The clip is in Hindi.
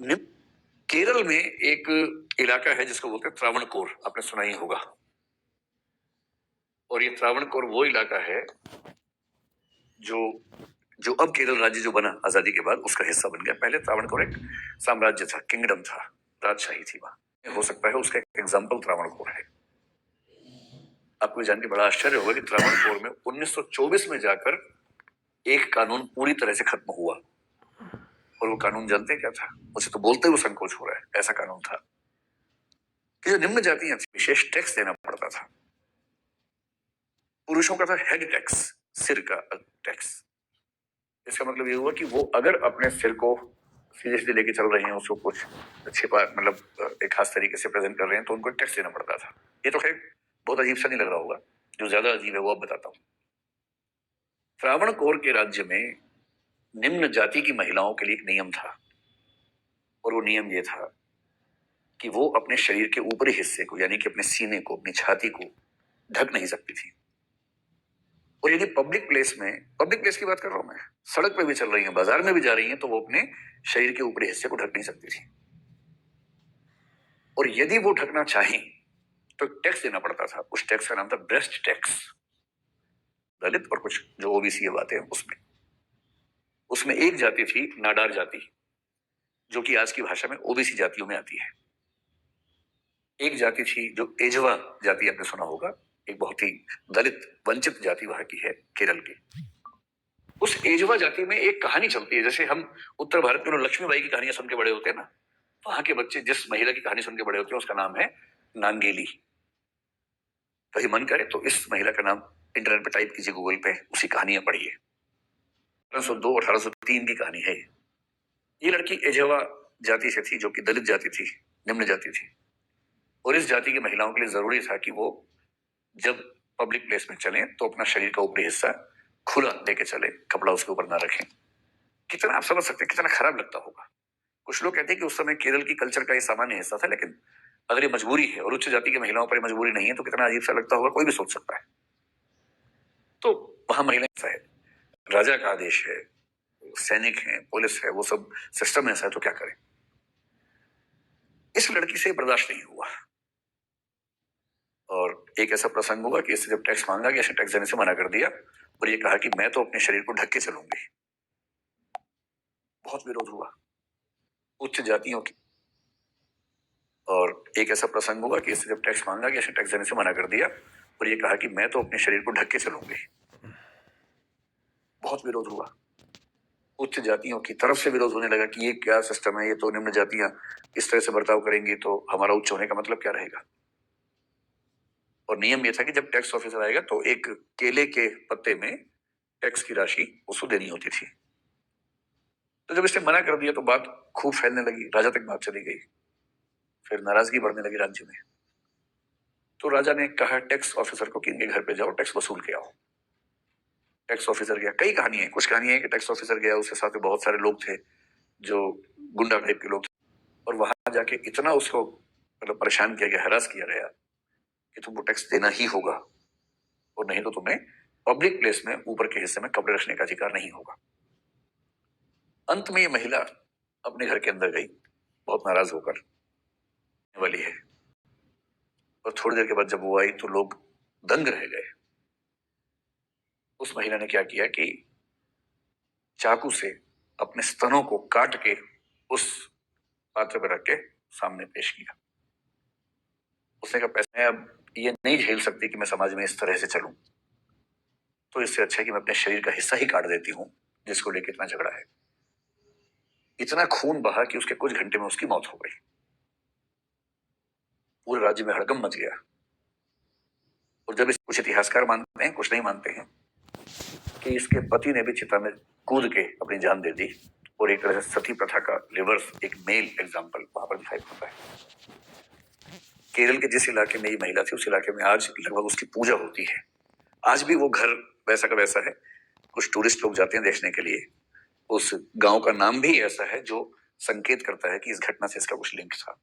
निम केरल में एक इलाका है जिसको बोलते हैं त्रावणकोर, आपने सुना ही होगा। और ये त्रावणकोर वो इलाका है जो जो अब केरल राज्य जो बना आजादी के बाद उसका हिस्सा बन गया। पहले त्रावणकोर एक साम्राज्य था, किंगडम था, राजशाही थी वहां। हो सकता है उसका एक एग्जाम्पल त्रावणकोर है। आपको जान के बड़ा आश्चर्य होगा कि त्रावणकोर में 1924 में जाकर एक कानून पूरी तरह से खत्म हुआ। और वो कानून जानते क्या था? मुझे तो बोलते हुए संकोच हो रहा है। ऐसा कानून था कि जो निम्न जातियां थी विशेष टैक्स देना पड़ता था। पुरुषों का था हेड टैक्स, सिर का टैक्स। इसका मतलब ये हुआ कि वो अगर अपने सिर को सीधे सीधे लेके चल रहे हैं, उसको कुछ छिपा मतलब एक खास तरीके से प्रेजेंट कर रहे हैं, तो उनको टैक्स देना पड़ता था। ये तो खैर बहुत अजीब सा नहीं लग रहा होगा। जो ज्यादा अजीब है वो अब बताता हूँ। त्रावणकोर के राज्य में निम्न जाति की महिलाओं के लिए एक नियम था। और वो नियम ये था कि वो अपने शरीर के ऊपरी हिस्से को, यानी कि अपने सीने को, अपनी छाती को ढक नहीं सकती थी। और यदि पब्लिक प्लेस की बात कर रहा हूं मैं, सड़क पे भी चल रही है, बाजार में भी जा रही है, तो वो अपने शरीर के ऊपरी हिस्से को ढक नहीं सकती थी। और यदि वो ढकना चाहें तो टैक्स देना पड़ता था। उस टैक्स का नाम था ब्रेस्ट टैक्स। दलित और कुछ जो ओबीसी बातें हैं उसमें उसमें एक जाति थी नाडार जाति, जो कि आज की भाषा में ओबीसी जातियों में आती है। एक जाति थी जो एजवा जाति, आपने सुना होगा, एक बहुत ही दलित वंचित जाति वहां की है केरल की। उस एजवा जाति में एक कहानी चलती है। जैसे हम उत्तर भारत में लक्ष्मीबाई की कहानियां सुन के बड़े होते हैं ना, वहां के बच्चे जिस महिला की कहानी सुन के बड़े होते हैं उसका नाम है नांगेली। कहीं मन करे तो इस महिला का नाम इंटरनेट पे टाइप कीजिए, गूगल पे, उसी कहानियां पढ़िए। 1802 1803 की कहानी है। ये लड़की एजवा जाति से थी, जो कि दलित जाति थी, निम्न जाति थी। और इस जाति की महिलाओं के लिए जरूरी था कि वो जब पब्लिक प्लेस में चले तो अपना शरीर का ऊपरी हिस्सा खुला लेके चले, कपड़ा उसके ऊपर ना रखें। कितना आप समझ सकते हैं कितना खराब लगता होगा। कुछ लोग कहते हैं कि उस समय केरल की कल्चर का ये सामान्य हिस्सा था, लेकिन अगर ये मजबूरी है और उच्च जाति की महिलाओं पर मजबूरी नहीं है तो कितना अजीब सा लगता होगा, कोई भी सोच सकता है। तो वहां महिलाएं ऐसा है, राजा का आदेश है, सैनिक है, पुलिस है, वो सब सिस्टम ऐसा है, तो क्या करें। इस लड़की से बर्दाश्त नहीं हुआ और एक ऐसा प्रसंग हुआ कि इससे जब टैक्स मांगा गया, टैक्स देने से मना कर दिया और ये कहा कि मैं तो अपने शरीर को ढक के चलूंगी। बहुत विरोध हुआ उच्च जातियों की। और एक ऐसा प्रसंग हुआ कि इससे जब टैक्स मांगा गया, टैक्स देने से मना कर दिया और ये कहा कि मैं तो अपने शरीर को ढक के चलूंगी। बहुत विरोध हुआ उच्च जातियों की तरफ से। विरोध होने लगा कि ये क्या सिस्टम है, ये तो निम्न जातियां इस तरह से बर्ताव करेंगी तो हमारा उच्च होने का मतलब क्या रहेगा। और नियम ये था कि जब टैक्स ऑफिसर आएगा तो एक केले के पत्ते में टैक्स की राशि उसको देनी होती थी। तो जब इसने मना कर दिया तो बात खूब फैलने लगी, राजा तक बात चली गई। फिर नाराजगी बढ़ने लगी राज्य में। तो राजा ने कहा टैक्स ऑफिसर को कि इनके घर पे जाओ, टैक्स वसूल के आओ। टैक्स ऑफिसर गया। कई कहानियां हैं, कुछ कहानियां हैं कि टैक्स ऑफिसर गया, उसके साथ में बहुत सारे लोग थे जो गुंडा टाइप के लोग थे। और वहां जाके इतना उसको मतलब परेशान किया गया, हरास किया गया कि तुमको टैक्स देना ही होगा और नहीं तो तुम्हें पब्लिक प्लेस में ऊपर के हिस्से में कपड़े रखने का अधिकार नहीं होगा। अंत में ये महिला अपने घर के अंदर गई, बहुत नाराज होकर वाली है। और थोड़ी देर के बाद जब वो आई तो लोग दंग रह गए। उस महिला ने क्या किया कि चाकू से अपने स्तनों को काट के उस पात्र पर रख के सामने पेश किया। उसने कहा पैसे मैं अब ये नहीं झेल सकती कि मैं समाज में इस तरह से चलूं, तो इससे अच्छा है कि मैं अपने शरीर का हिस्सा ही काट देती हूं जिसको लेकर इतना झगड़ा है। इतना खून बहा कि उसके कुछ घंटे में उसकी मौत हो गई। पूरे राज्य में हड़कंप मच गया। और जब इस कुछ इतिहासकार मानते हैं, कुछ नहीं मानते हैं, कि इसके पति ने भी चिता में कूद के अपनी जान दे दी। और एक तरह से सती प्रथा का रिवर्स एक मेल एग्जाम्पल वहां पर दिखाई पड़ता है। केरल के जिस इलाके में ये महिला थी उस इलाके में आज लगभग उसकी पूजा होती है। आज भी वो घर वैसा का वैसा है। कुछ टूरिस्ट लोग जाते हैं देखने के लिए। उस गांव का नाम भी ऐसा है जो संकेत करता है कि इस घटना से इसका कुछ लिंक था।